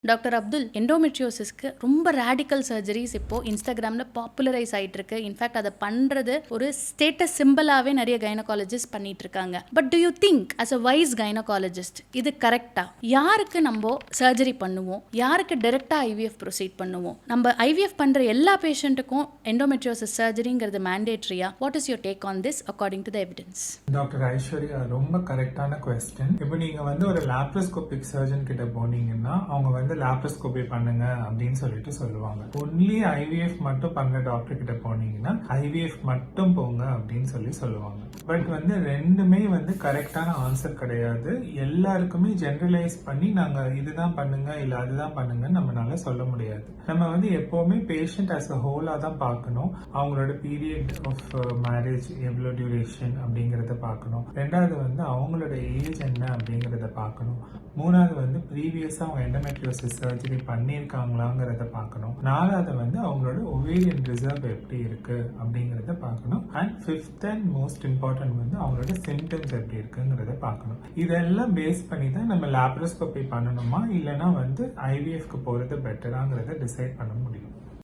Doctor Abdul, எண்டோமெட்ரியோசிஸ்க்கு ரொம்ப radical surgeries இப்போ இன்ஸ்டாகிராமில் பாப்புலரைஸ் ஆகிட்டு இருக்கு. இன்ஃபேக்ட் அதை பண்ணுறது ஒரு ஸ்டேட்டஸ் சிம்பிளாகவே நிறைய கைனகாலஜிஸ்ட் பண்ணிட்டு இருக்காங்க. But do you think as a wise gynaecologist இது கரெக்டா? யாருக்கு நம்ம சர்ஜரி பண்ணுவோம், யாருக்கு டைரக்டா ஐவிஎஃப் ப்ரொசீட் பண்ணுவோம்? நம்ம ஐவிஎஃப் பண்ணுற எல்லா பேஷண்ட்டுக்கும் எண்டோமெட்ரியோசிஸ் சர்ஜரிங்கிறது மேண்டேட்ரியா? What is your take on this according to the evidence? Doctor Aishwarya, ரொம்ப கரெக்டான கொஸ்டின். இப்போ நீங்கள் ஒரு லாப்ரோஸ்கோபிக் சர்ஜன் கிட்ட போனீங்கன்னா அவங்க லாப்ரோஸ்கோபி பண்ணுங்க அப்படின்னு சொல்லுவாங்க. ஒன்லி ஐவிஎஃப் மட்டும் பண்ண டாக்டர் கிட்ட போனீங்கன்னா ஐவிஎஃப் மட்டும் போங்க அப்படின்னு சொல்லுவாங்க. பட் ரெண்டுமே கரெக்டான ஆன்சர் கிடையாது. எல்லாருக்குமே ஜெனரலைஸ் பண்ணி நாங்க இதுதான் பண்ணுங்க இல்ல அதுதான் பண்ணுங்கன்னு நம்மளால சொல்ல முடியாது. நம்ம எப்பவுமே பேஷண்ட் ஆஸ் அ ஹோலா தான் பார்க்கணும். அவங்களோட பீரியட் ஆஃப் மேரேஜ் எவ்வளவு டியூரேஷன் அப்படிங்கறத பார்க்கணும். ரெண்டாவது அவங்களோட ஏஜ் என்ன அப்படிங்கறத பார்க்கணும். மூணாவது ப்ரீவியஸா அவங்க எண்டோமெட்ரியோசிஸ் சர்ஜரி பண்ணியிருக்காங்களாங்கிறத பார்க்கணும். நாலாவது அவங்களோட ஒவேரியன் ரிசர்வ் எப்படி இருக்கு அப்படிங்கறத பார்க்கணும். And fifth and most important அவங்களோட சிம்டம்ஸ் எப்படி இருக்குங்கிறத பார்க்கணும். இதெல்லாம் பேஸ் பண்ணி தான் நம்ம லாப்ரோஸ்கோபி பண்ணணுமா இல்லைன்னா ஐவிஎஃப்க்கு போறது பெட்டராங்கிறத டிசைட் பண்ண முடியும்.